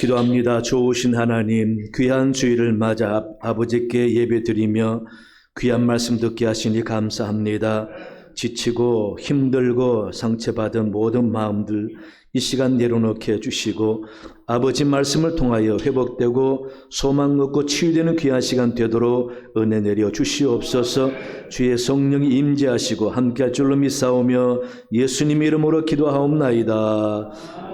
기도합니다. 좋으신 하나님, 귀한 주일을 맞아 아버지께 예배드리며 귀한 말씀 듣게 하시니 감사합니다. 지치고 힘들고 상처받은 모든 마음들 이 시간 내려놓게 해주시고 아버지 말씀을 통하여 회복되고 소망 얻고 치유되는 귀한 시간 되도록 은혜 내려 주시옵소서. 주의 성령이 임재하시고 함께할 줄로 믿사오며 예수님 이름으로 기도하옵나이다.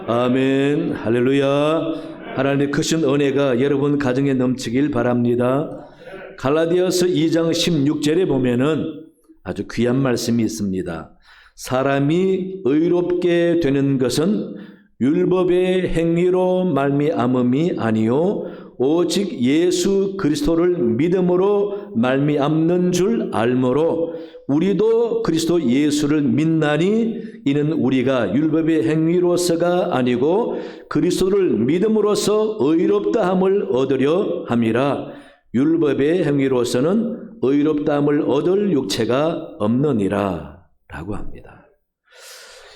아멘. 할렐루야. 하나님의 크신 은혜가 여러분 가정에 넘치길 바랍니다. 갈라디아서 2장 16절에 보면은 아주 귀한 말씀이 있습니다. 사람이 의롭게 되는 것은 율법의 행위로 말미암음이 아니요 오직 예수 그리스도를 믿음으로 말미암는 줄 알므로 우리도 그리스도 예수를 믿나니 이는 우리가 율법의 행위로서가 아니고 그리스도를 믿음으로써 의롭다함을 얻으려 함이라. 율법의 행위로서는 의롭다함을 얻을 육체가 없느니라 라고 합니다.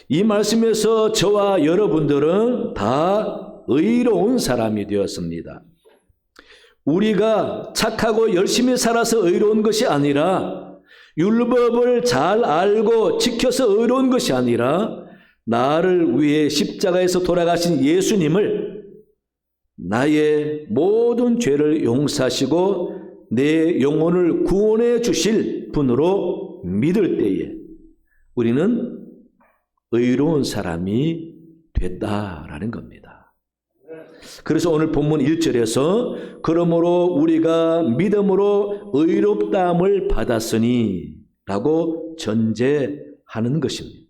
이 말씀에서 저와 여러분들은 다 의로운 사람이 되었습니다. 우리가 착하고 열심히 살아서 의로운 것이 아니라 율법을 잘 알고 지켜서 의로운 것이 아니라 나를 위해 십자가에서 돌아가신 예수님을 나의 모든 죄를 용서하시고 내 영혼을 구원해 주실 분으로 믿을 때에 우리는 의로운 사람이 됐다라는 겁니다. 그래서 오늘 본문 1절에서 그러므로 우리가 믿음으로 의롭다함을 받았으니 라고 전제하는 것입니다.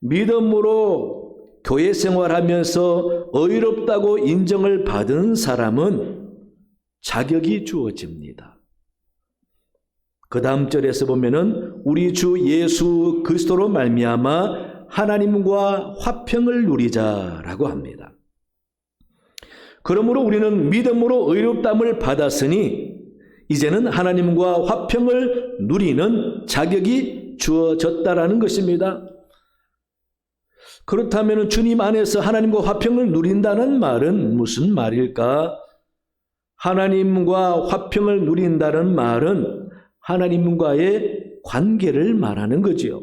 믿음으로 교회 생활하면서 의롭다고 인정을 받은 사람은 자격이 주어집니다. 그 다음 절에서 보면은 우리 주 예수 그리스도로 말미암아 하나님과 화평을 누리자라고 합니다. 그러므로 우리는 믿음으로 의롭다함을 받았으니 이제는 하나님과 화평을 누리는 자격이 주어졌다라는 것입니다. 그렇다면 주님 안에서 하나님과 화평을 누린다는 말은 무슨 말일까? 하나님과 화평을 누린다는 말은 하나님과의 관계를 말하는 거지요.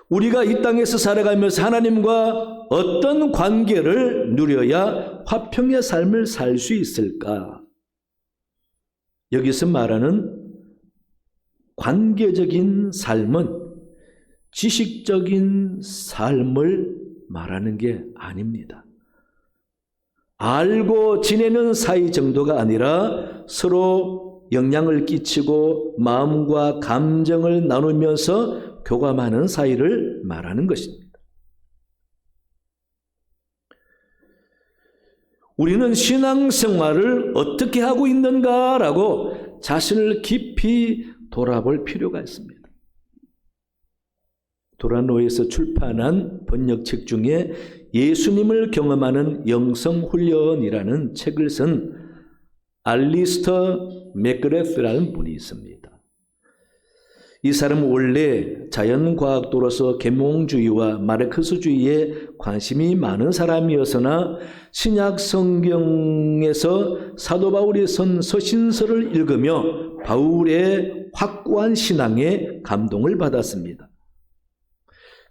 우리가 이 땅에서 살아가면서 하나님과 어떤 관계를 누려야 화평의 삶을 살 수 있을까? 여기서 말하는 관계적인 삶은 지식적인 삶을 말하는 게 아닙니다. 알고 지내는 사이 정도가 아니라 서로 영향을 끼치고 마음과 감정을 나누면서 교감하는 사이를 말하는 것입니다. 우리는 신앙생활을 어떻게 하고 있는가라고 자신을 깊이 돌아볼 필요가 있습니다. 도라노에서 출판한 번역책 중에 예수님을 경험하는 영성훈련이라는 책을 쓴 알리스터 맥그레스라는 분이 있습니다. 이 사람은 원래 자연과학도로서 계몽주의와 마르크스주의에 관심이 많은 사람이었으나 신약 성경에서 사도 바울이 쓴 서신서를 읽으며 바울의 확고한 신앙에 감동을 받았습니다.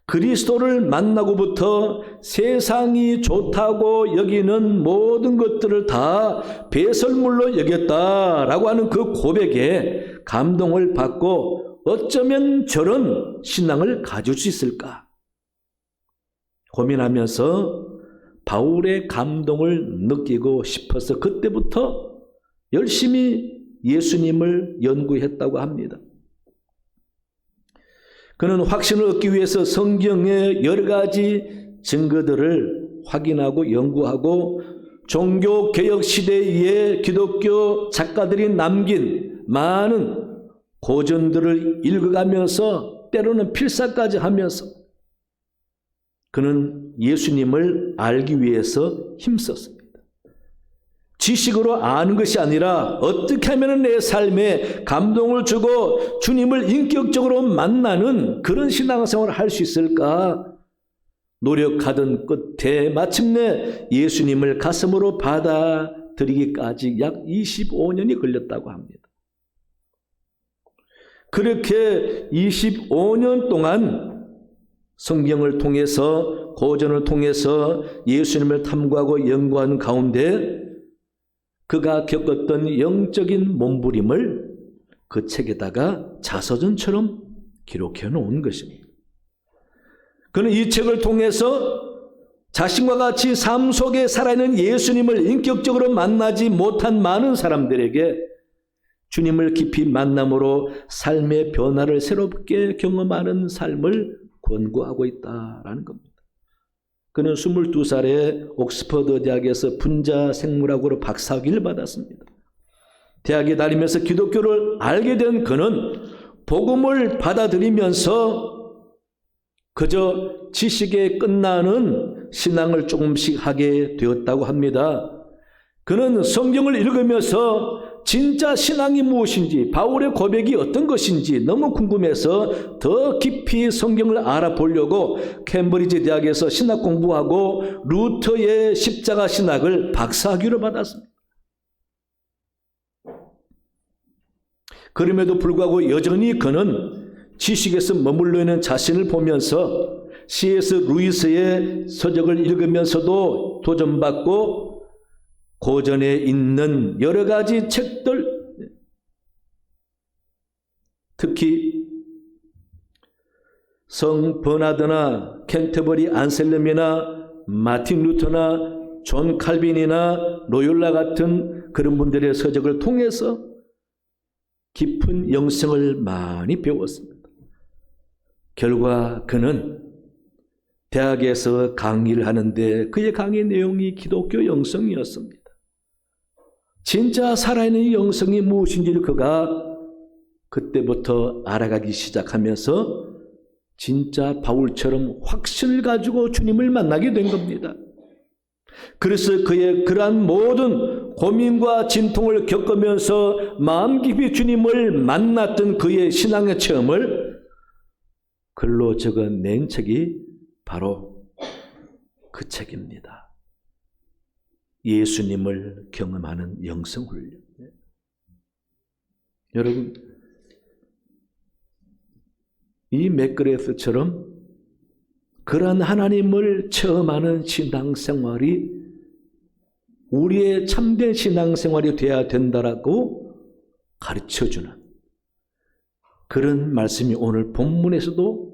그리스도를 만나고부터 세상이 좋다고 여기는 모든 것들을 다 배설물로 여겼다라고 하는 그 고백에 감동을 받고 어쩌면 저런 신앙을 가질 수 있을까 고민하면서 바울의 감동을 느끼고 싶어서 그때부터 열심히 예수님을 연구했다고 합니다. 그는 확신을 얻기 위해서 성경의 여러 가지 증거들을 확인하고 연구하고 종교개혁 시대의 기독교 작가들이 남긴 많은 고전들을 읽어가면서 때로는 필사까지 하면서 그는 예수님을 알기 위해서 힘썼습니다. 지식으로 아는 것이 아니라 어떻게 하면 내 삶에 감동을 주고 주님을 인격적으로 만나는 그런 신앙생활을 할 수 있을까? 노력하던 끝에 마침내 예수님을 가슴으로 받아들이기까지 약 25년이 걸렸다고 합니다. 그렇게 25년 동안 성경을 통해서, 고전을 통해서 예수님을 탐구하고 연구하는 가운데 그가 겪었던 영적인 몸부림을 그 책에다가 자서전처럼 기록해 놓은 것입니다. 그는 이 책을 통해서 자신과 같이 삶 속에 살아있는 예수님을 인격적으로 만나지 못한 많은 사람들에게 주님을 깊이 만남으로 삶의 변화를 새롭게 경험하는 삶을 권고하고 있다라는 겁니다. 그는 22살에 옥스퍼드 대학에서 분자 생물학으로 박사학위를 받았습니다. 대학에 다니면서 기독교를 알게 된 그는 복음을 받아들이면서 그저 지식에 끝나는 신앙을 조금씩 하게 되었다고 합니다. 그는 성경을 읽으면서 진짜 신앙이 무엇인지, 바울의 고백이 어떤 것인지 너무 궁금해서 더 깊이 성경을 알아보려고 캠브리지 대학에서 신학 공부하고 루터의 십자가 신학을 박사학위로 받았습니다. 그럼에도 불구하고 여전히 그는 지식에서 머물러 있는 자신을 보면서 C.S. 루이스의 서적을 읽으면서도 도전받고 고전에 있는 여러 가지 책들, 특히 성 버나드나 캔터버리 안셀름이나 마틴 루터나 존 칼빈이나 로욜라 같은 그런 분들의 서적을 통해서 깊은 영성을 많이 배웠습니다. 결과 그는 대학에서 강의를 하는데 그의 강의 내용이 기독교 영성이었습니다. 진짜 살아있는 영성이 무엇인지를 그가 그때부터 알아가기 시작하면서 진짜 바울처럼 확신을 가지고 주님을 만나게 된 겁니다. 그래서 그의 그러한 모든 고민과 진통을 겪으면서 마음 깊이 주님을 만났던 그의 신앙의 체험을 글로 적어낸 책이 바로 그 책입니다. 예수님을 경험하는 영성훈련. 여러분, 이 맥그레스처럼 그러한 하나님을 체험하는 신앙생활이 우리의 참된 신앙생활이 되어야 된다라고 가르쳐주는 그런 말씀이 오늘 본문에서도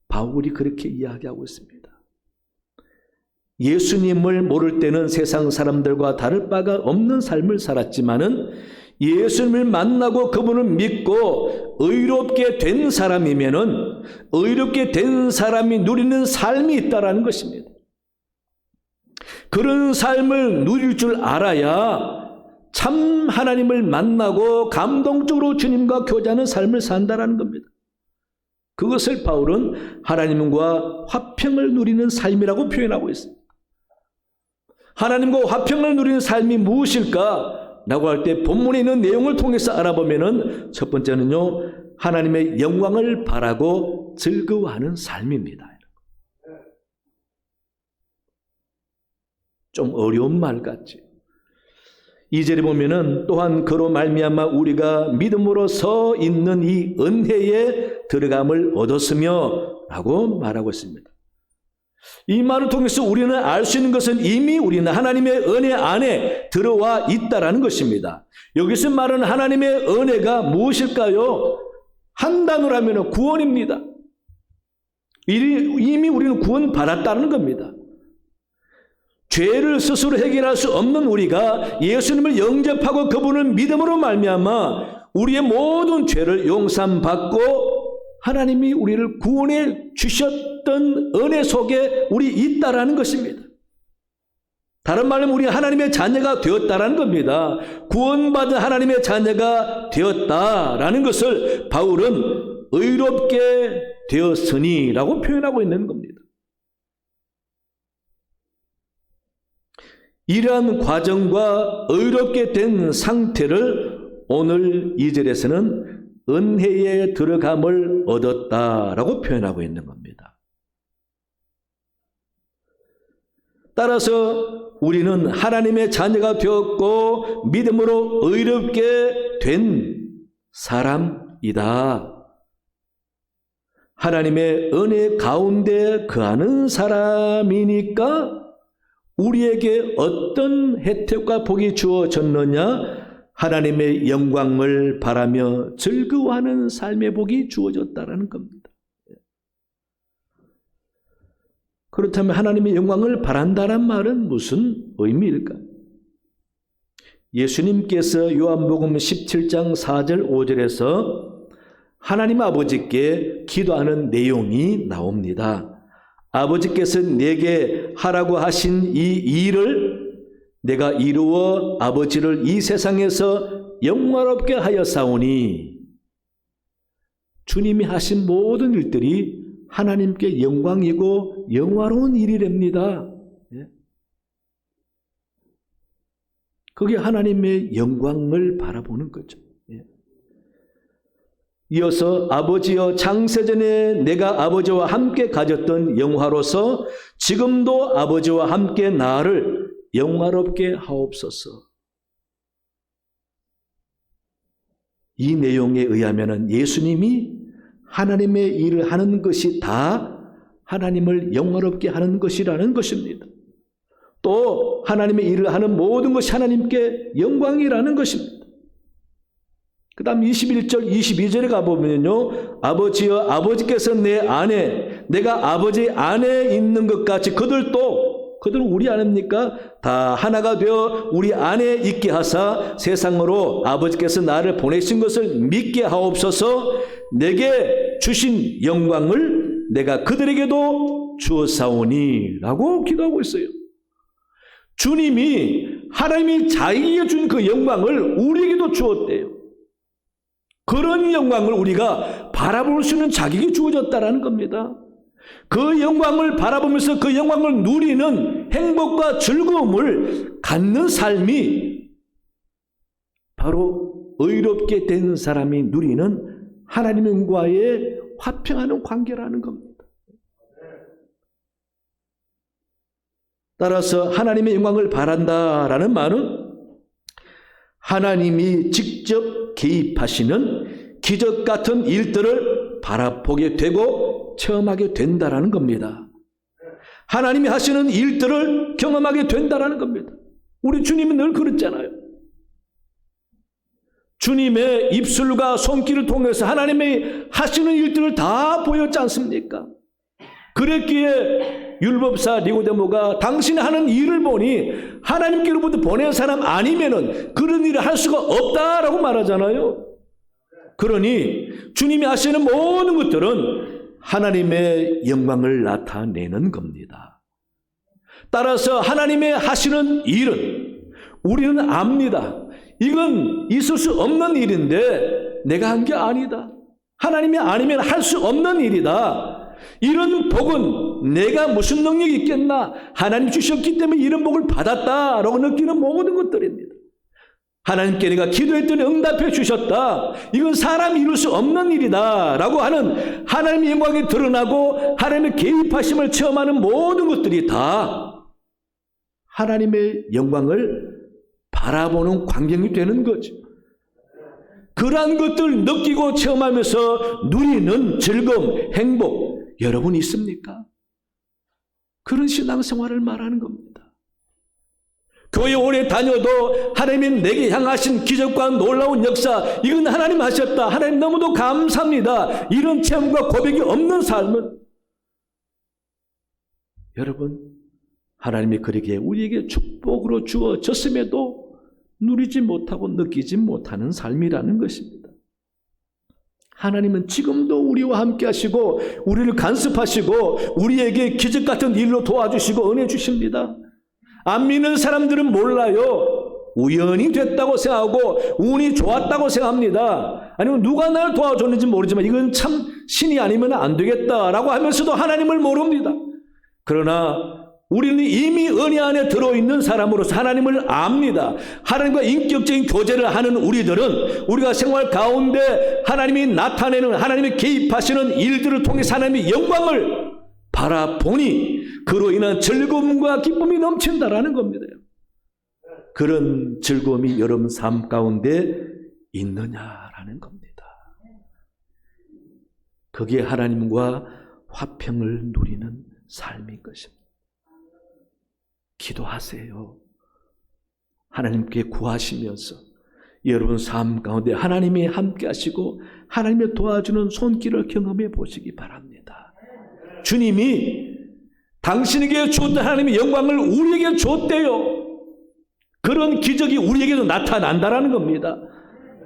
바울이 그렇게 이야기하고 있습니다. 예수님을 모를 때는 세상 사람들과 다를 바가 없는 삶을 살았지만은 예수님을 만나고 그분을 믿고 의롭게 된 사람이면은 의롭게 된 사람이 누리는 삶이 있다라는 것입니다. 그런 삶을 누릴 줄 알아야 참 하나님을 만나고 감동적으로 주님과 교제하는 삶을 산다라는 겁니다. 그것을 바울은 하나님과 화평을 누리는 삶이라고 표현하고 있습니다. 하나님과 화평을 누리는 삶이 무엇일까? 라고 할 때 본문에 있는 내용을 통해서 알아보면은 첫 번째는요, 하나님의 영광을 바라고 즐거워하는 삶입니다. 좀 어려운 말 같지. 2절에 보면은 또한 그로 말미암아 우리가 믿음으로 서 있는 이 은혜에 들어감을 얻었으며 라고 말하고 있습니다. 이 말을 통해서 우리는 알 수 있는 것은 이미 우리는 하나님의 은혜 안에 들어와 있다라는 것입니다. 여기서 말하는 하나님의 은혜가 무엇일까요? 한 단어로 하면 구원입니다. 이미 우리는 구원받았다는 겁니다. 죄를 스스로 해결할 수 없는 우리가 예수님을 영접하고 그분을 믿음으로 말미암아 우리의 모든 죄를 용서받고 하나님이 우리를 구원해 주셨던 은혜 속에 우리 있다라는 것입니다. 다른 말로 우리 하나님의 자녀가 되었다라는 겁니다. 구원받은 하나님의 자녀가 되었다라는 것을 바울은 의롭게 되었으니라고 표현하고 있는 겁니다. 이러한 과정과 의롭게 된 상태를 오늘 2절에서는 은혜에 들어감을 얻었다라고 표현하고 있는 겁니다. 따라서 우리는 하나님의 자녀가 되었고 믿음으로 의롭게 된 사람이다. 하나님의 은혜 가운데 거하는 사람이니까 우리에게 어떤 혜택과 복이 주어졌느냐? 하나님의 영광을 바라며 즐거워하는 삶의 복이 주어졌다라는 겁니다. 그렇다면 하나님의 영광을 바란다는 말은 무슨 의미일까? 예수님께서 요한복음 17장 4절 5절에서 하나님 아버지께 기도하는 내용이 나옵니다. 아버지께서 내게 하라고 하신 이 일을 내가 이루어 아버지를 이 세상에서 영광롭게 하였사오니, 주님이 하신 모든 일들이 하나님께 영광이고 영화로운 일이랍니다. 그게 하나님의 영광을 바라보는 거죠. 이어서 아버지여 창세전에 내가 아버지와 함께 가졌던 영화로서 지금도 아버지와 함께 나를 영화롭게 하옵소서. 이 내용에 의하면 예수님이 하나님의 일을 하는 것이 다 하나님을 영화롭게 하는 것이라는 것입니다. 또 하나님의 일을 하는 모든 것이 하나님께 영광이라는 것입니다. 그 다음 21절 22절에 가보면요, 아버지여 아버지께서 내 안에 내가 아버지 안에 있는 것 같이 그들은 우리 안입니까? 다 하나가 되어 우리 안에 있게 하사 세상으로 아버지께서 나를 보내신 것을 믿게 하옵소서. 내게 주신 영광을 내가 그들에게도 주었사오니 라고 기도하고 있어요. 주님이 하나님이 자기에게 준 그 영광을 우리에게도 주었대요. 그런 영광을 우리가 바라볼 수 있는 자격이 주어졌다는 겁니다. 그 영광을 바라보면서 그 영광을 누리는 행복과 즐거움을 갖는 삶이 바로 의롭게 된 사람이 누리는 하나님과의 화평하는 관계라는 겁니다. 따라서 하나님의 영광을 바란다라는 말은 하나님이 직접 개입하시는 기적 같은 일들을 바라보게 되고 체험하게 된다라는 겁니다. 하나님이 하시는 일들을 경험하게 된다라는 겁니다. 우리 주님은 늘 그랬잖아요. 주님의 입술과 손길을 통해서 하나님의 하시는 일들을 다 보였지 않습니까? 그랬기에 율법사 니고데모가 당신이 하는 일을 보니 하나님께로부터 보낸 사람 아니면은 그런 일을 할 수가 없다라고 말하잖아요. 그러니 주님이 하시는 모든 것들은 하나님의 영광을 나타내는 겁니다. 따라서 하나님의 하시는 일은 우리는 압니다. 이건 있을 수 없는 일인데 내가 한 게 아니다. 하나님이 아니면 할 수 없는 일이다. 이런 복은 내가 무슨 능력이 있겠나? 하나님 주셨기 때문에 이런 복을 받았다라고 느끼는 모든 것들입니다. 하나님께 내가 기도했더니 응답해 주셨다. 이건 사람이 이룰 수 없는 일이다 라고 하는 하나님의 영광이 드러나고 하나님의 개입하심을 체험하는 모든 것들이 다 하나님의 영광을 바라보는 광경이 되는 거죠. 그러한 것들을 느끼고 체험하면서 누리는 즐거움, 행복 여러분 있습니까? 그런 신앙생활을 말하는 겁니다. 교회 오래 다녀도 하나님이 내게 향하신 기적과 놀라운 역사, 이건 하나님 하셨다. 하나님 너무도 감사합니다. 이런 체험과 고백이 없는 삶은 여러분 하나님이 그러기에 우리에게 축복으로 주어졌음에도 누리지 못하고 느끼지 못하는 삶이라는 것입니다. 하나님은 지금도 우리와 함께 하시고 우리를 간섭하시고 우리에게 기적 같은 일로 도와주시고 은혜 주십니다. 안 믿는 사람들은 몰라요. 우연히 됐다고 생각하고 운이 좋았다고 생각합니다. 아니면 누가 나를 도와줬는지 모르지만 이건 참 신이 아니면 안 되겠다라고 하면서도 하나님을 모릅니다. 그러나 우리는 이미 은혜 안에 들어있는 사람으로서 하나님을 압니다. 하나님과 인격적인 교제를 하는 우리들은 우리가 생활 가운데 하나님이 나타내는 하나님이 개입하시는 일들을 통해서 하나님의 영광을 바라보니 그로 인한 즐거움과 기쁨이 넘친다라는 겁니다. 그런 즐거움이 여러분 삶 가운데 있느냐라는 겁니다. 그게 하나님과 화평을 누리는 삶인 것입니다. 기도하세요. 하나님께 구하시면서 여러분 삶 가운데 하나님이 함께 하시고 하나님의 도와주는 손길을 경험해 보시기 바랍니다. 주님이 당신에게 주었던 하나님의 영광을 우리에게 줬대요. 그런 기적이 우리에게도 나타난다라는 겁니다.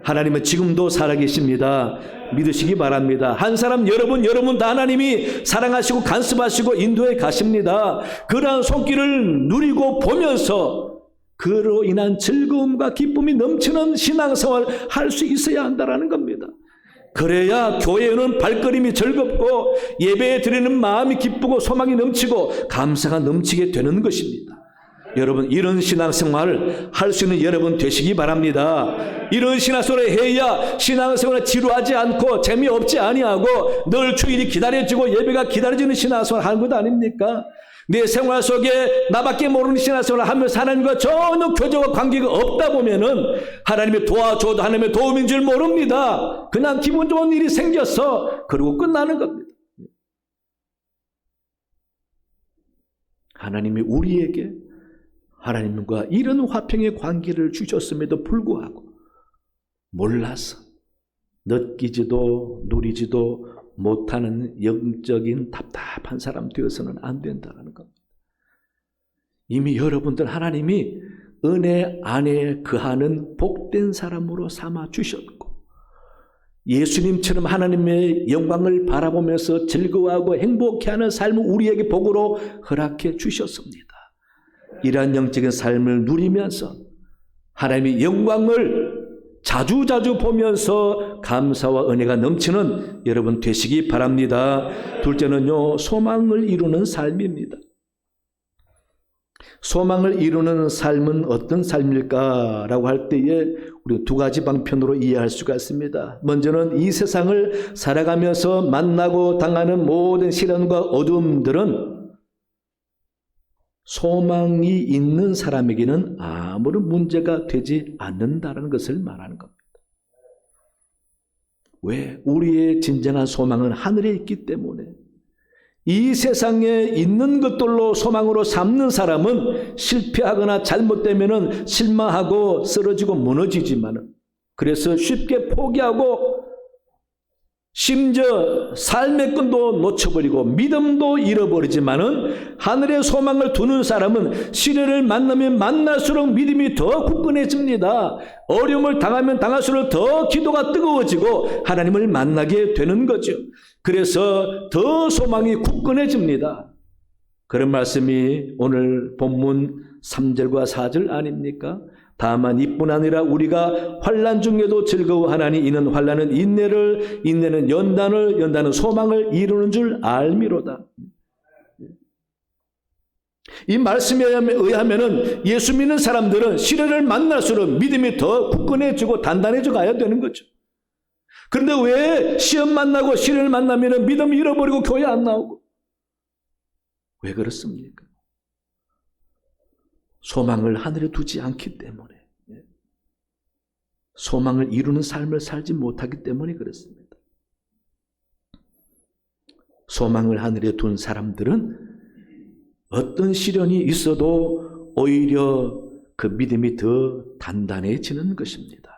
하나님은 지금도 살아계십니다. 믿으시기 바랍니다. 한 사람 여러분 다 하나님이 사랑하시고 간섭하시고 인도해 가십니다. 그러한 손길을 누리고 보면서 그로 인한 즐거움과 기쁨이 넘치는 신앙생활을 할 수 있어야 한다는 겁니다. 그래야 교회에는 발걸음이 즐겁고 예배에 드리는 마음이 기쁘고 소망이 넘치고 감사가 넘치게 되는 것입니다. 여러분 이런 신앙생활을 할 수 있는 여러분 되시기 바랍니다. 이런 신앙생활을 해야 신앙생활을 지루하지 않고 재미없지 아니하고 늘 주일이 기다려지고 예배가 기다려지는 신앙생활을 하는 것 아닙니까? 내 생활 속에 나밖에 모르는 신앙생활을 하면서 하나님과 전혀 교제와 관계가 없다 보면은 하나님의 도와줘도 하나님의 도움인 줄 모릅니다. 그냥 기분 좋은 일이 생겼어. 그리고 끝나는 겁니다. 하나님이 우리에게 하나님과 이런 화평의 관계를 주셨음에도 불구하고 몰라서 느끼지도 누리지도 못하는 영적인 답답한 사람 되어서는 안 된다는 겁니다. 이미 여러분들 하나님이 은혜 안에 거하는 복된 사람으로 삼아 주셨고 예수님처럼 하나님의 영광을 바라보면서 즐거워하고 행복해하는 삶을 우리에게 복으로 허락해 주셨습니다. 이러한 영적인 삶을 누리면서 하나님의 영광을 자주자주 보면서 감사와 은혜가 넘치는 여러분 되시기 바랍니다. 둘째는요, 소망을 이루는 삶입니다. 소망을 이루는 삶은 어떤 삶일까라고 할 때에 우리 두 가지 방편으로 이해할 수가 있습니다. 먼저는 이 세상을 살아가면서 만나고 당하는 모든 시련과 어둠들은 소망이 있는 사람에게는 아무런 문제가 되지 않는다는 것을 말하는 겁니다. 왜? 우리의 진정한 소망은 하늘에 있기 때문에 이 세상에 있는 것들로 소망으로 삼는 사람은 실패하거나 잘못되면 실망하고 쓰러지고 무너지지만 그래서 쉽게 포기하고 심지어 삶의 끈도 놓쳐버리고 믿음도 잃어버리지만은 하늘의 소망을 두는 사람은 시련을 만나면 만날수록 믿음이 더 굳건해집니다. 어려움을 당하면 당할수록 더 기도가 뜨거워지고 하나님을 만나게 되는 거죠. 그래서 더 소망이 굳건해집니다. 그런 말씀이 오늘 본문 3절과 4절 아닙니까? 다만 이뿐 아니라 우리가 환난 중에도 즐거워하나니 이는 환난은 인내를 인내는 연단을 연단은 소망을 이루는 줄 알미로다. 이 말씀에 의하면은 예수 믿는 사람들은 시련을 만날수록 믿음이 더 굳건해지고 단단해져 가야 되는 거죠. 그런데 왜 시험 만나고 시련을 만나면은 믿음 잃어버리고 교회 안 나오고 왜 그렇습니까? 소망을 하늘에 두지 않기 때문에 소망을 이루는 삶을 살지 못하기 때문에 그렇습니다. 소망을 하늘에 둔 사람들은 어떤 시련이 있어도 오히려 그 믿음이 더 단단해지는 것입니다.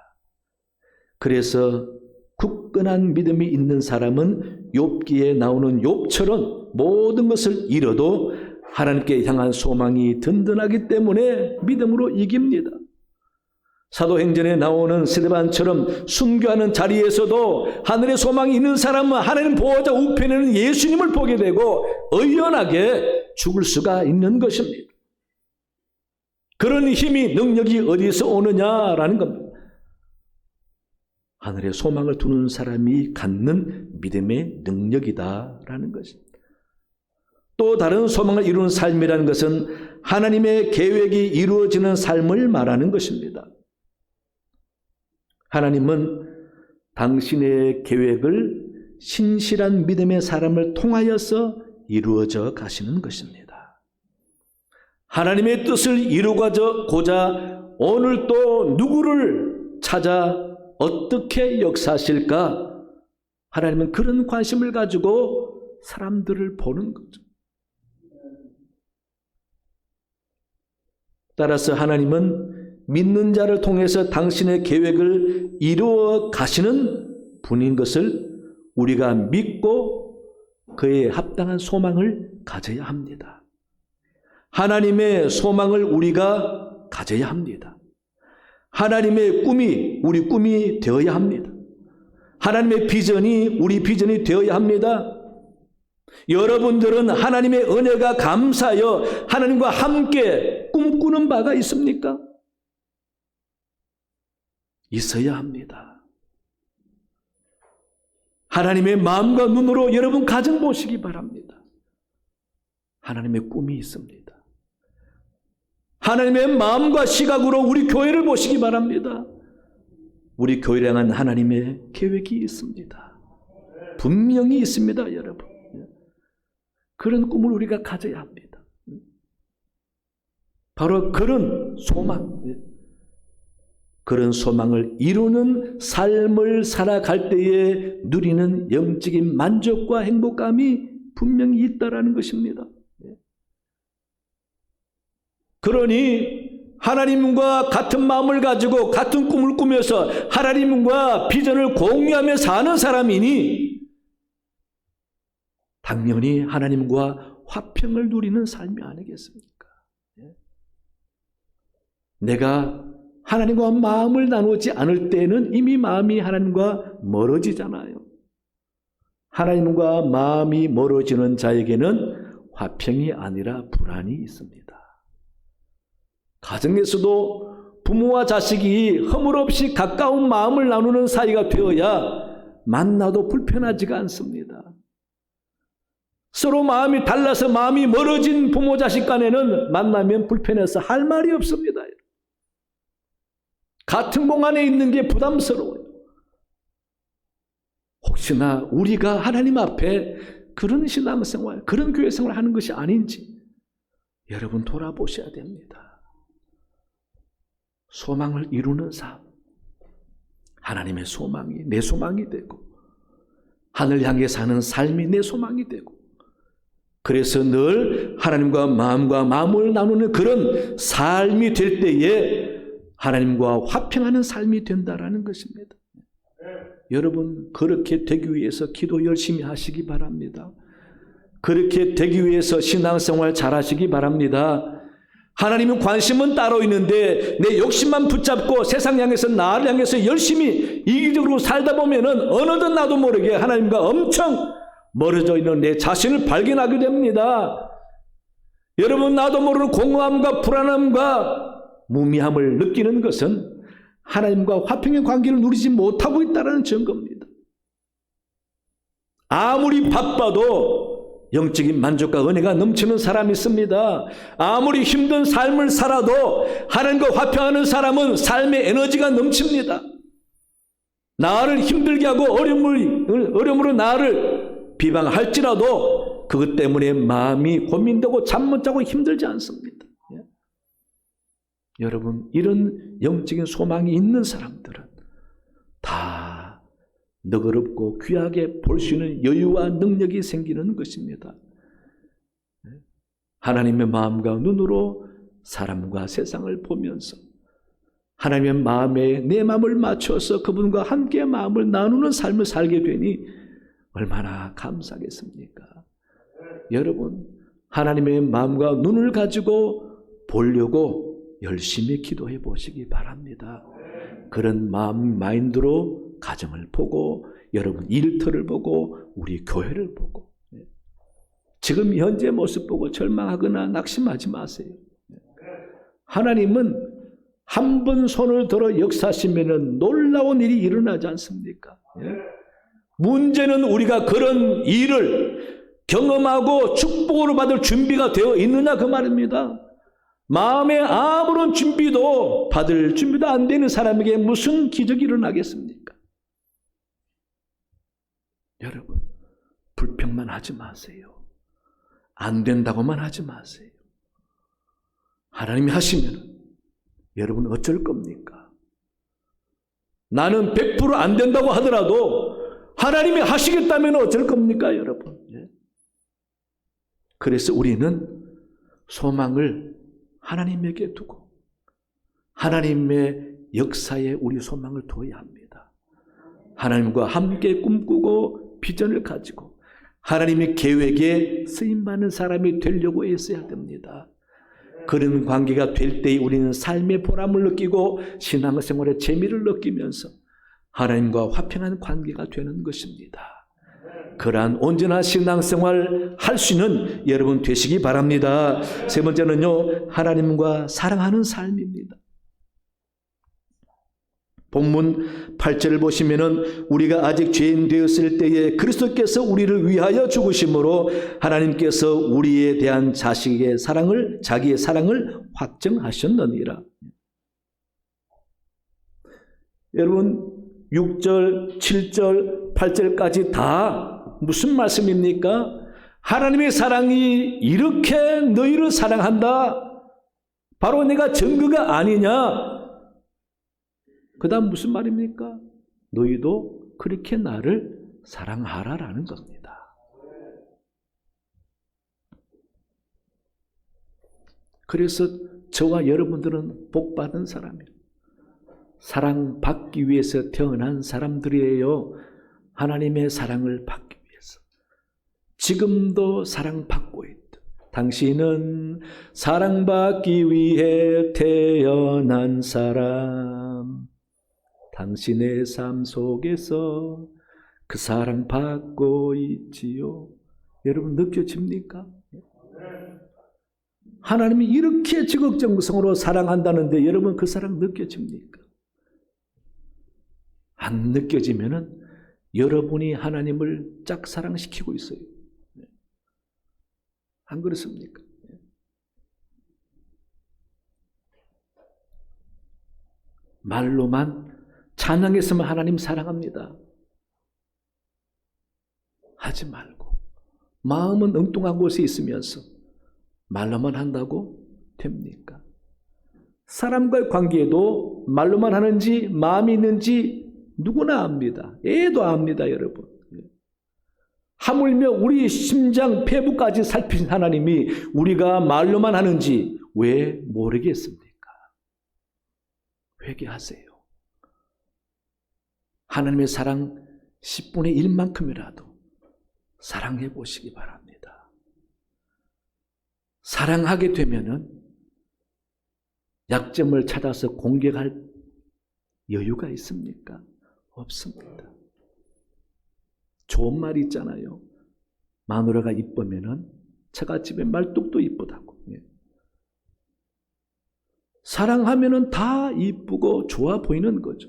그래서 굳건한 믿음이 있는 사람은 욥기에 나오는 욥처럼 모든 것을 잃어도 하나님께 향한 소망이 든든하기 때문에 믿음으로 이깁니다. 사도행전에 나오는 스데반처럼 순교하는 자리에서도 하늘의 소망이 있는 사람은 하나님 보호자 우편에는 예수님을 보게 되고 의연하게 죽을 수가 있는 것입니다. 그런 힘이 능력이 어디서 오느냐라는 겁니다. 하늘의 소망을 두는 사람이 갖는 믿음의 능력이다라는 것입니다. 또 다른 소망을 이루는 삶이라는 것은 하나님의 계획이 이루어지는 삶을 말하는 것입니다. 하나님은 당신의 계획을 신실한 믿음의 사람을 통하여서 이루어져 가시는 것입니다. 하나님의 뜻을 이루고자 오늘 또 누구를 찾아 어떻게 역사하실까? 하나님은 그런 관심을 가지고 사람들을 보는 거죠. 따라서 하나님은 믿는 자를 통해서 당신의 계획을 이루어 가시는 분인 것을 우리가 믿고 그에 합당한 소망을 가져야 합니다. 하나님의 소망을 우리가 가져야 합니다. 하나님의 꿈이 우리 꿈이 되어야 합니다. 하나님의 비전이 우리 비전이 되어야 합니다. 여러분들은 하나님의 은혜가 감사하여 하나님과 함께 꿈꾸는 바가 있습니까? 있어야 합니다. 하나님의 마음과 눈으로 여러분 가정 보시기 바랍니다. 하나님의 꿈이 있습니다. 하나님의 마음과 시각으로 우리 교회를 보시기 바랍니다. 우리 교회를 향한 하나님의 계획이 있습니다. 분명히 있습니다, 여러분. 그런 꿈을 우리가 가져야 합니다. 바로 그런 소망, 그런 소망을 이루는 삶을 살아갈 때에 누리는 영적인 만족과 행복감이 분명히 있다라는 것입니다. 그러니 하나님과 같은 마음을 가지고 같은 꿈을 꾸면서 하나님과 비전을 공유하며 사는 사람이니 당연히 하나님과 화평을 누리는 삶이 아니겠습니까? 내가 하나님과 마음을 나누지 않을 때는 이미 마음이 하나님과 멀어지잖아요. 하나님과 마음이 멀어지는 자에게는 화평이 아니라 불안이 있습니다. 가정에서도 부모와 자식이 허물없이 가까운 마음을 나누는 사이가 되어야 만나도 불편하지가 않습니다. 서로 마음이 달라서 마음이 멀어진 부모 자식 간에는 만나면 불편해서 할 말이 없습니다. 같은 공간에 있는 게 부담스러워요. 혹시나 우리가 하나님 앞에 그런 신앙생활, 그런 교회생활을 하는 것이 아닌지 여러분 돌아보셔야 됩니다. 소망을 이루는 삶, 하나님의 소망이 내 소망이 되고 하늘 향해 사는 삶이 내 소망이 되고 그래서 늘 하나님과 마음을 나누는 그런 삶이 될 때에 하나님과 화평하는 삶이 된다라는 것입니다. 여러분 그렇게 되기 위해서 기도 열심히 하시기 바랍니다. 그렇게 되기 위해서 신앙생활 잘하시기 바랍니다. 하나님은 관심은 따로 있는데 내 욕심만 붙잡고 세상 향해서 나를 향해서 열심히 이기적으로 살다 보면은 어느덧 나도 모르게 하나님과 엄청 멀어져 있는 내 자신을 발견하게 됩니다. 여러분 나도 모르는 공허함과 불안함과 무미함을 느끼는 것은 하나님과 화평의 관계를 누리지 못하고 있다는 증거입니다. 아무리 바빠도 영적인 만족과 은혜가 넘치는 사람이 있습니다. 아무리 힘든 삶을 살아도 하나님과 화평하는 사람은 삶의 에너지가 넘칩니다. 나를 힘들게 하고 어려움으로 나를 비방할지라도 그것 때문에 마음이 고민되고 잠 못 자고 힘들지 않습니다. 여러분 이런 영적인 소망이 있는 사람들은 다 너그럽고 귀하게 볼 수 있는 여유와 능력이 생기는 것입니다. 하나님의 마음과 눈으로 사람과 세상을 보면서 하나님의 마음에 내 마음을 맞춰서 그분과 함께 마음을 나누는 삶을 살게 되니 얼마나 감사하겠습니까? 여러분 하나님의 마음과 눈을 가지고 보려고 열심히 기도해 보시기 바랍니다. 그런 마인드로 가정을 보고 여러분 일터를 보고 우리 교회를 보고 지금 현재 모습 보고 절망하거나 낙심하지 마세요. 하나님은 한 번 손을 들어 역사하시면 놀라운 일이 일어나지 않습니까? 문제는 우리가 그런 일을 경험하고 축복으로 받을 준비가 되어 있느냐 그 말입니다. 마음에 아무런 준비도 받을 준비도 안 되는 사람에게 무슨 기적이 일어나겠습니까? 여러분 불평만 하지 마세요. 안 된다고만 하지 마세요. 하나님이 하시면 여러분 어쩔 겁니까? 나는 100% 안 된다고 하더라도 하나님이 하시겠다면 어쩔 겁니까, 여러분? 그래서 우리는 소망을 하나님에게 두고 하나님의 역사에 우리 소망을 둬야 합니다. 하나님과 함께 꿈꾸고 비전을 가지고 하나님의 계획에 쓰임받는 사람이 되려고 애써야 됩니다. 그런 관계가 될 때에 우리는 삶의 보람을 느끼고 신앙생활의 재미를 느끼면서 하나님과 화평한 관계가 되는 것입니다. 그러한 온전한 신앙생활 할 수 있는 여러분 되시기 바랍니다. 세 번째는요, 하나님과 사랑하는 삶입니다. 본문 8절을 보시면은 우리가 아직 죄인 되었을 때에 그리스도께서 우리를 위하여 죽으심으로 하나님께서 우리에 대한 자기의 사랑을 확정하셨느니라. 여러분 6절, 7절, 8절까지 다 무슨 말씀입니까? 하나님의 사랑이 이렇게 너희를 사랑한다. 바로 내가 증거가 아니냐? 그 다음 무슨 말입니까? 너희도 그렇게 나를 사랑하라라는 겁니다. 그래서 저와 여러분들은 복받은 사람이에요. 사랑받기 위해서 태어난 사람들이에요. 하나님의 사랑을 받기 위해서. 지금도 사랑받고 있다. 당신은 사랑받기 위해 태어난 사람. 당신의 삶 속에서 그 사랑받고 있지요. 여러분 느껴집니까? 하나님이 이렇게 지극정성으로 사랑한다는데 여러분 그 사랑 느껴집니까? 안 느껴지면은 여러분이 하나님을 짝사랑시키고 있어요. 안 그렇습니까? 말로만 찬양했으면 하나님 사랑합니다. 하지 말고 마음은 엉뚱한 곳에 있으면서 말로만 한다고 됩니까? 사람과의 관계에도 말로만 하는지 마음이 있는지 누구나 압니다. 애도 압니다, 여러분. 하물며 우리 심장 폐부까지 살피신 하나님이 우리가 말로만 하는지 왜 모르겠습니까? 회개하세요. 하나님의 사랑 10분의 1만큼이라도 사랑해 보시기 바랍니다. 사랑하게 되면은 약점을 찾아서 공격할 여유가 있습니까? 없습니다. 좋은 말 있잖아요. 마누라가 이쁘면은 처갓집에 말뚝도 이쁘다고. 사랑하면은 다 이쁘고 좋아 보이는 거죠.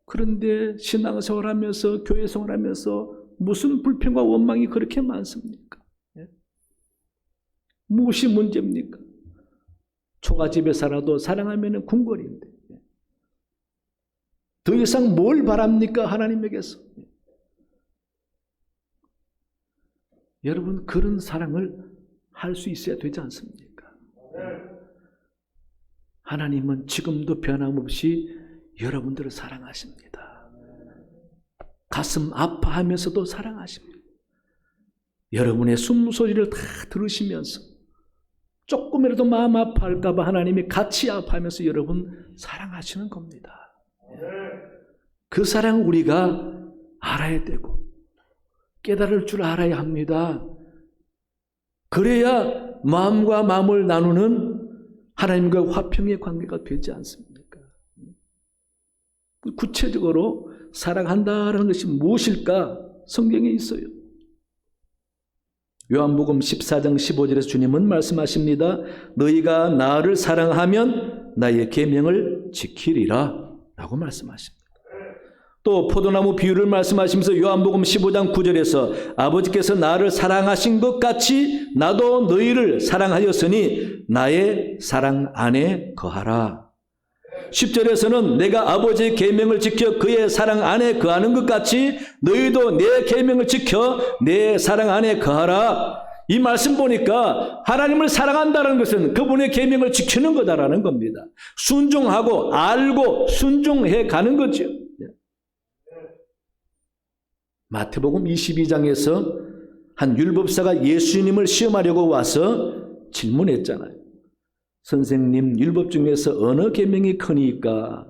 그런데 신앙생활 하면서 교회 생활하면서 무슨 불평과 원망이 그렇게 많습니까? 무엇이 문제입니까? 초가집에 살아도 사랑하면은 궁궐인데 더 이상 뭘 바랍니까? 하나님에게서. 여러분 그런 사랑을 할 수 있어야 되지 않습니까? 하나님은 지금도 변함없이 여러분들을 사랑하십니다. 가슴 아파하면서도 사랑하십니다. 여러분의 숨소리를 다 들으시면서 조금이라도 마음 아파할까 봐 하나님이 같이 아파하면서 여러분 사랑하시는 겁니다. 그 사랑 우리가 알아야 되고 깨달을 줄 알아야 합니다. 그래야 마음과 마음을 나누는 하나님과 화평의 관계가 되지 않습니까? 구체적으로 사랑한다라는 것이 무엇일까? 성경에 있어요. 요한복음 14장 15절에서 주님은 말씀하십니다. 너희가 나를 사랑하면 나의 계명을 지키리라 라고 말씀하십니다. 또 포도나무 비유를 말씀하시면서 요한복음 15장 9절에서 아버지께서 나를 사랑하신 것 같이 나도 너희를 사랑하였으니 나의 사랑 안에 거하라. 10절에서는 내가 아버지의 계명을 지켜 그의 사랑 안에 거하는 것 같이 너희도 내 계명을 지켜 내 사랑 안에 거하라. 이 말씀 보니까 하나님을 사랑한다는 것은 그분의 계명을 지키는 거다라는 겁니다. 순종하고 알고 순종해 가는 거죠. 마태복음 22장에서 한 율법사가 예수님을 시험하려고 와서 질문했잖아요. 선생님, 율법 중에서 어느 계명이 크니까?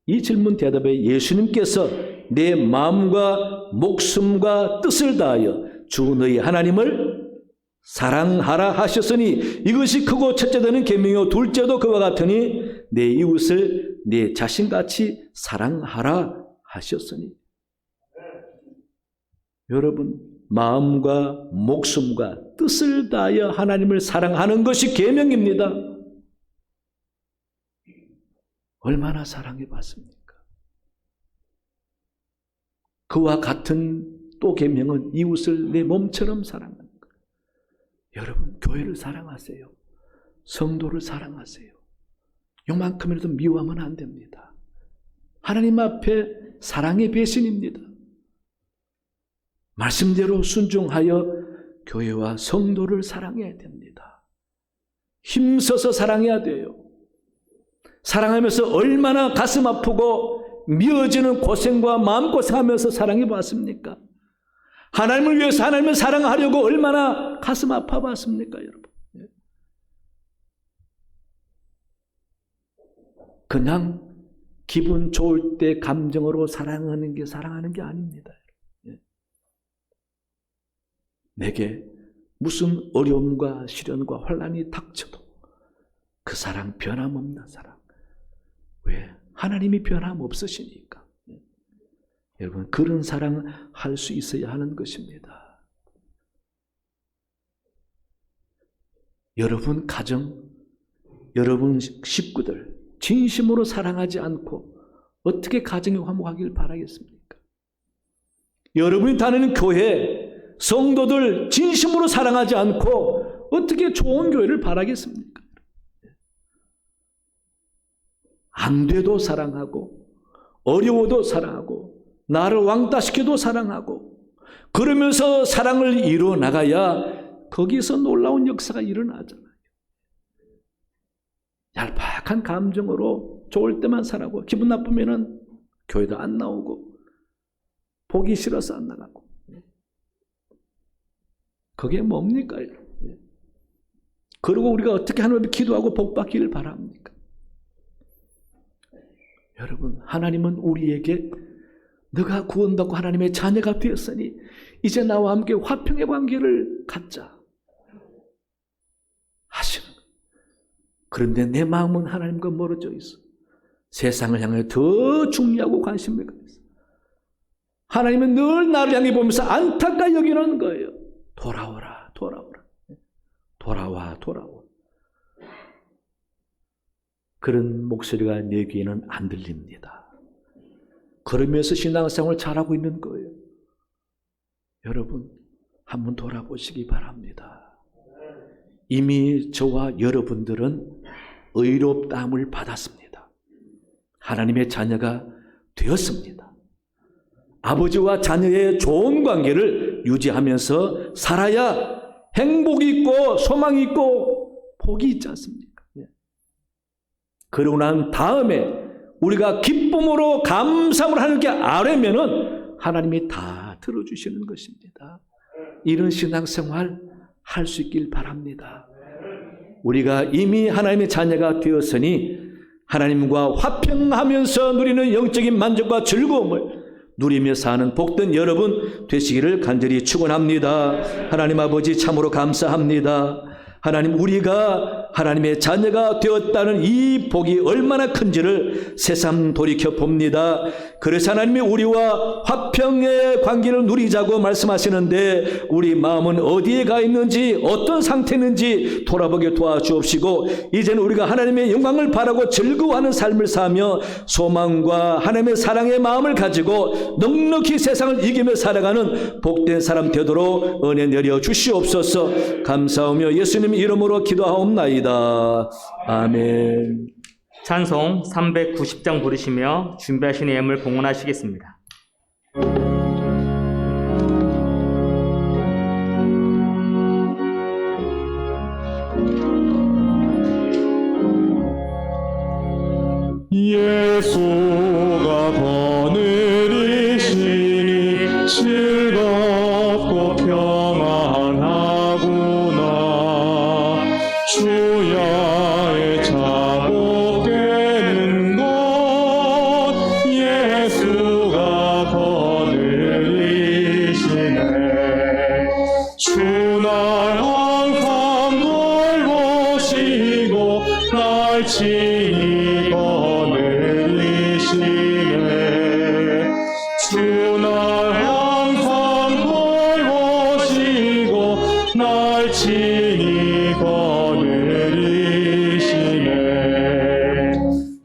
이 질문 대답에 예수님께서 내 마음과 목숨과 뜻을 다하여 주 너희 하나님을 사랑하라 하셨으니 이것이 크고 첫째 되는 계명이요 둘째도 그와 같으니 내 이웃을 내 자신같이 사랑하라 하셨으니. 여러분, 마음과 목숨과 뜻을 다하여 하나님을 사랑하는 것이 계명입니다. 얼마나 사랑해 봤습니까? 그와 같은 또 계명은 이웃을 내 몸처럼 사랑하는 거예요. 여러분, 교회를 사랑하세요. 성도를 사랑하세요. 요만큼이라도 미워하면 안 됩니다. 하나님 앞에 사랑의 배신입니다. 말씀대로 순종하여 교회와 성도를 사랑해야 됩니다. 힘써서 사랑해야 돼요. 사랑하면서 얼마나 가슴 아프고 미워지는 고생과 마음고생하면서 사랑해 봤습니까? 하나님을 위해서 하나님을 사랑하려고 얼마나 가슴 아파 봤습니까, 여러분? 그냥 기분 좋을 때 감정으로 사랑하는 게 아닙니다. 내게 무슨 어려움과 시련과 환난이 닥쳐도 그 사랑 변함없는 사랑. 왜? 하나님이 변함없으시니까. 여러분, 그런 사랑 할 수 있어야 하는 것입니다. 여러분 가정, 여러분 식구들 진심으로 사랑하지 않고 어떻게 가정이 화목하길 바라겠습니까? 여러분이 다니는 교회 성도들 진심으로 사랑하지 않고 어떻게 좋은 교회를 바라겠습니까? 안 돼도 사랑하고 어려워도 사랑하고 나를 왕따시켜도 사랑하고 그러면서 사랑을 이루어 나가야 거기서 놀라운 역사가 일어나잖아요. 얄팍한 감정으로 좋을 때만 살아고 기분 나쁘면은 교회도 안 나오고 보기 싫어서 안 나가고 그게 뭡니까? 그리고 우리가 어떻게 하나님께 기도하고 복받기를 바랍니까? 여러분, 하나님은 우리에게 너가 구원받고 하나님의 자녀가 되었으니 이제 나와 함께 화평의 관계를 갖자 하시는. 그런데 내 마음은 하나님과 멀어져 있어. 세상을 향해 더 중요하고 관심을 가졌어. 하나님은 늘 나를 향해 보면서 안타까 여기는 거예요. 돌아오라, 돌아오라. 돌아와, 돌아와. 그런 목소리가 내 귀에는 안 들립니다. 그러면서 신앙생활을 잘하고 있는 거예요. 여러분, 한번 돌아보시기 바랍니다. 이미 저와 여러분들은 의롭다함을 받았습니다. 하나님의 자녀가 되었습니다. 아버지와 자녀의 좋은 관계를 유지하면서 살아야 행복이 있고 소망이 있고 복이 있지 않습니까? 그러고 난 다음에 우리가 기쁨으로 감사를 하는 게 아뢰면은 하나님이 다 들어주시는 것입니다. 이런 신앙생활 할 수 있길 바랍니다. 우리가 이미 하나님의 자녀가 되었으니 하나님과 화평하면서 누리는 영적인 만족과 즐거움을 누리며 사는 복된 여러분 되시기를 간절히 축원합니다. 하나님 아버지 참으로 감사합니다. 하나님, 우리가 하나님의 자녀가 되었다는 이 복이 얼마나 큰지를 새삼 돌이켜 봅니다. 그래서 하나님이 우리와 화평의 관계를 누리자고 말씀하시는데 우리 마음은 어디에 가 있는지 어떤 상태인지 돌아보게 도와주옵시고 이제는 우리가 하나님의 영광을 바라고 즐거워하는 삶을 사며 소망과 하나님의 사랑의 마음을 가지고 넉넉히 세상을 이기며 살아가는 복된 사람 되도록 은혜 내려 주시옵소서. 감사하며 예수님 이름으로 기도하옵나이다. 아멘. 찬송 390장 부르시며 준비하신 예물 봉헌하시겠습니다. 예수가 거느리시니 즐겁고 평안하구나. 주야의 자복 깨는 것 예수가 거느리시네. 주날 항상 돌보시고 날 친히 거느리시네. 주날 항상 돌보시고 날 친히 거느리시네.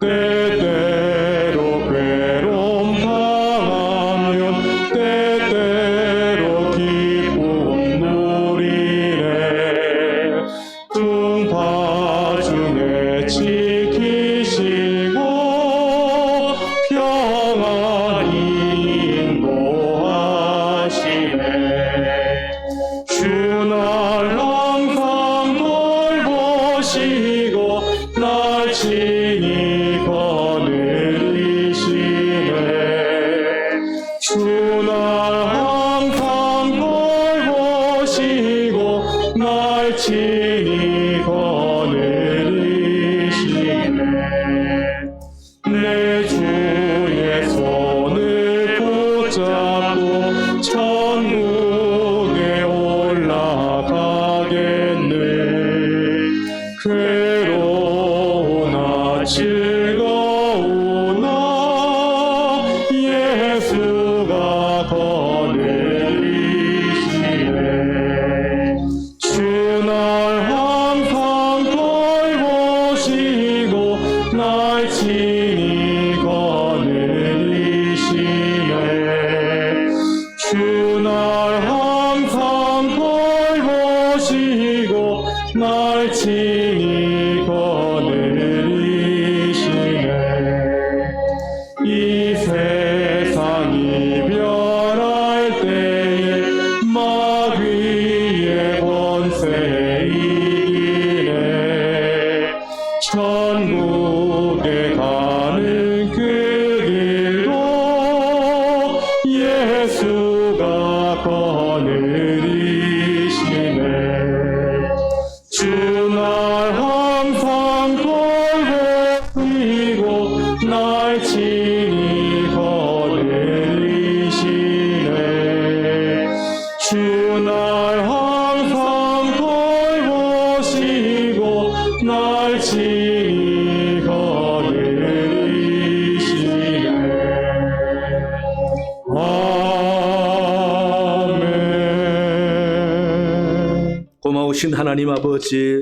때때로 괴로움 당하면 때때로 기쁨 누리네. 등파중에 지키시고 평안히 인도하시네. 주날 항상 돌보시고 날 친히 거느리시네. 주날 항상 돌보시고 날 친히 거느리시네. 내 주의 손을 붙잡고 천국에 올라가겠네. 괴로우나 즐거우나 예수가 거느리시네. 주날 항상 돌보시고 날 친히 거느리시네. 주날 항상 돌보시고 날 친히 거느리시네. 이 세상 이별할 때에 마귀의 권세 이기네. 천국에 가는 그 길도 예수가 거느리시네. 주날 항상 돌보시고 날 친히 거느리시네. 주날 항상 돌보시고 날 친히 거느리시네. 아멘. 고마우신 하나님 아버지,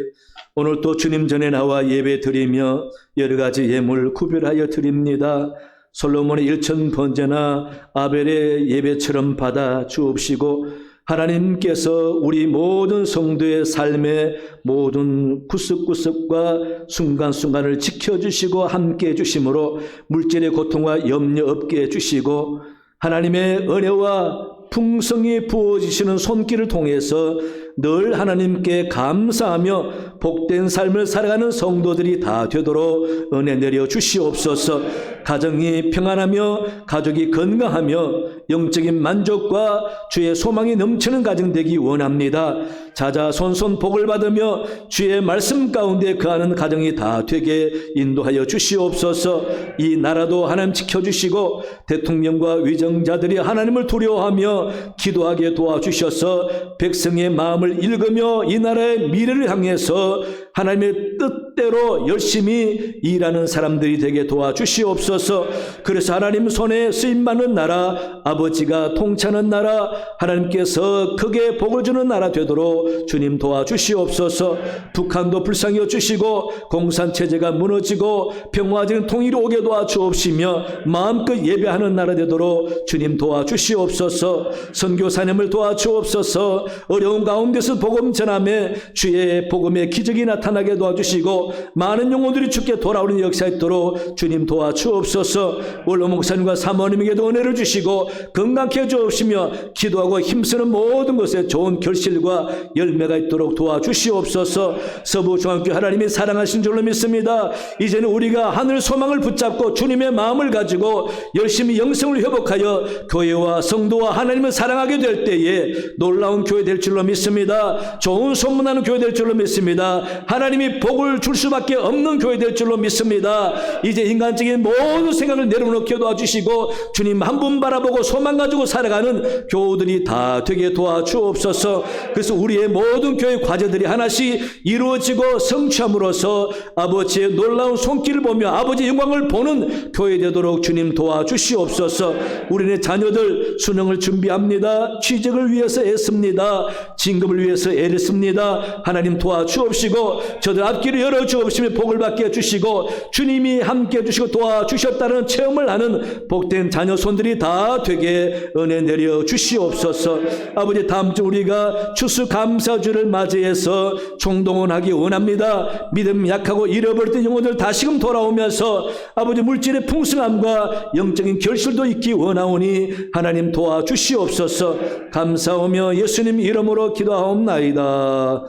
오늘 또 주님 전에 나와 예배 드리며 여러 가지 예물 구별하여 드립니다. 솔로몬의 일천 번제나 아벨의 예배처럼 받아 주옵시고 하나님께서 우리 모든 성도의 삶의 모든 구석구석과 순간순간을 지켜주시고 함께해 주심으로 물질의 고통과 염려 없게 해주시고 하나님의 은혜와 풍성히 부어지시는 손길을 통해서 늘 하나님께 감사하며 복된 삶을 살아가는 성도들이 다 되도록 은혜 내려 주시옵소서. 가정이 평안하며 가족이 건강하며 영적인 만족과 주의 소망이 넘치는 가정 되기 원합니다. 자자손손 복을 받으며 주의 말씀 가운데 거하는 가정이 다 되게 인도하여 주시옵소서. 이 나라도 하나님 지켜주시고 대통령과 위정자들이 하나님을 두려워하며 기도하게 도와주셔서 백성의 마음을 읽으며 이 나라의 미래를 향해서 하나님의 뜻대로 열심히 일하는 사람들이 되게 도와주시옵소서. 그래서 하나님 손에 쓰임받는 나라, 아버지가 통치하는 나라, 하나님께서 크게 복을 주는 나라 되도록 주님 도와주시옵소서. 북한도 불쌍히 여주시고 공산체제가 무너지고 평화적인 통일이 오게 도와주옵시며 마음껏 예배하는 나라 되도록 주님 도와주시옵소서. 선교사님을 도와주옵소서. 어려운 가운데서 복음 전함에 주의 복음의 기적이 나타나게 도와주시고 주시고 많은 영혼들이 주께 돌아오는 역사 있도록 주님 도와주옵소서. 원로 목사님과 사모님에게도 은혜를 주시고 건강케 해주옵시며 기도하고 힘쓰는 모든 것에 좋은 결실과 열매가 있도록 도와주시옵소서. 서부중앙교회 하나님이 사랑하신 줄로 믿습니다. 이제는 우리가 하늘 소망을 붙잡고 주님의 마음을 가지고 열심히 영성을 회복하여 교회와 성도와 하나님을 사랑하게 될 때에 놀라운 교회 될 줄로 믿습니다. 좋은 소문나는 교회 될 줄로 믿습니다. 하나님이 복을 줄 수밖에 없는 교회 될 줄로 믿습니다. 이제 인간적인 모든 생각을 내려놓게 도와주시고 주님 한 분 바라보고 소망 가지고 살아가는 교우들이 다 되게 도와주옵소서. 그래서 우리의 모든 교회 과제들이 하나씩 이루어지고 성취함으로써 아버지의 놀라운 손길을 보며 아버지의 영광을 보는 교회 되도록 주님 도와주시옵소서. 우리의 자녀들 수능을 준비합니다. 취직을 위해서 애씁니다. 진급을 위해서 애를 씁니다. 하나님 도와주옵시고 저들 앞길을 열어주옵시며 복을 받게 해주시고 주님이 함께 해주시고 도와주셨다는 체험을 하는 복된 자녀 손들이 다 되게 은혜 내려 주시옵소서. 아버지 다음 주 우리가 추수감사주를 맞이해서 총동원하기 원합니다. 믿음 약하고 잃어버렸던 영혼들 다시금 돌아오면서 아버지 물질의 풍성함과 영적인 결실도 있기 원하오니 하나님 도와주시옵소서. 감사하며 예수님 이름으로 기도하옵나이다.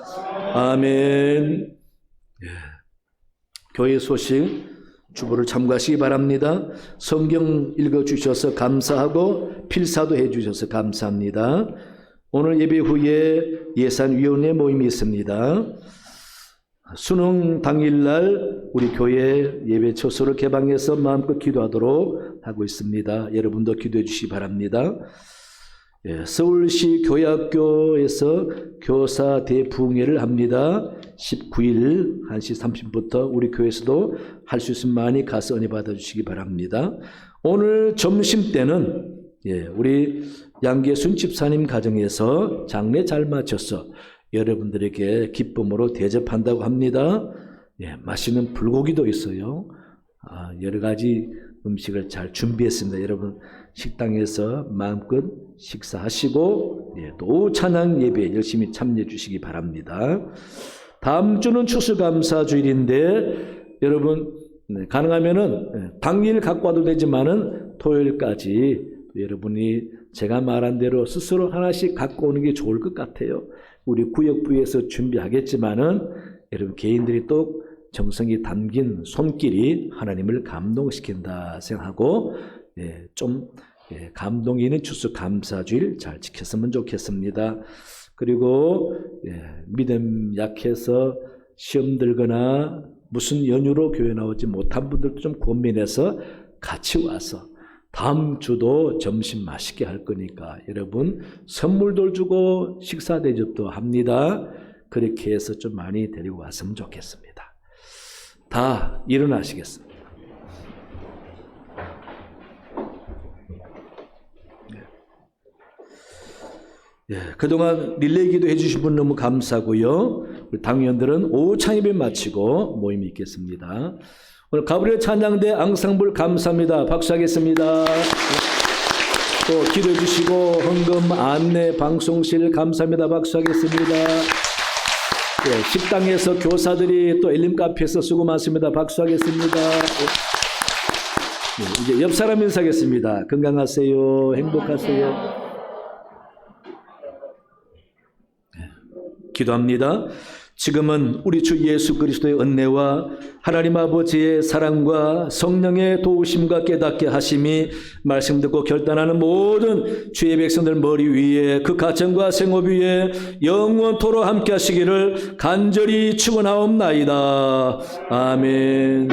아멘. 교회 소식 주보를 참고하시기 바랍니다. 성경 읽어주셔서 감사하고 필사도 해주셔서 감사합니다. 오늘 예배 후에 예산위원회 모임이 있습니다. 수능 당일날 우리 교회 예배 처소를 개방해서 마음껏 기도하도록 하고 있습니다. 여러분도 기도해 주시기 바랍니다. 서울시 교회학교에서 교사 대부흥회를 합니다. 19일 1시 30분부터 우리 교회에서도 할 수 있으면 많이 가서 은혜 받아주시기 바랍니다. 오늘 점심때는 우리 양계순 집사님 가정에서 장례 잘 마쳐서 여러분들에게 기쁨으로 대접한다고 합니다. 맛있는 불고기도 있어요. 여러 가지 음식을 잘 준비했습니다. 여러분 식당에서 마음껏 식사하시고 또 찬양 예배에 열심히 참여해 주시기 바랍니다. 다음 주는 추수감사주일인데 여러분 가능하면은 당일 갖고 와도 되지만은 토요일까지 여러분이 제가 말한 대로 스스로 하나씩 갖고 오는 게 좋을 것 같아요. 우리 구역부에서 준비하겠지만은 여러분 개인들이 또 정성이 담긴 손길이 하나님을 감동시킨다 생각하고 좀 감동이 있는 추수감사주일 잘 지켰으면 좋겠습니다. 그리고 믿음 약해서 시험 들거나 무슨 연유로 교회 나오지 못한 분들도 좀 고민해서 같이 와서 다음 주도 점심 맛있게 할 거니까 여러분 선물도 주고 식사 대접도 합니다. 그렇게 해서 좀 많이 데리고 왔으면 좋겠습니다. 다 일어나시겠습니다. 그동안 릴레이 기도 해주신 분 너무 감사하고요. 우리 당위원들은 오후 창의배 마치고 모임이 있겠습니다. 오늘 가브리엘 찬양대 앙상블 감사합니다. 박수하겠습니다. 또 기도해 주시고 헌금 안내 방송실 감사합니다. 박수하겠습니다. 식당에서 교사들이 또 엘림 카페에서 수고 많습니다. 박수하겠습니다. 이제 옆 사람 인사하겠습니다. 건강하세요. 행복하세요. 기도합니다. 지금은 우리 주 예수 그리스도의 은혜와 하나님 아버지의 사랑과 성령의 도우심과 깨닫게 하심이 말씀 듣고 결단하는 모든 주의 백성들 머리 위에 그 가정과 생업 위에 영원토록 함께 하시기를 간절히 축원하옵나이다. 아멘.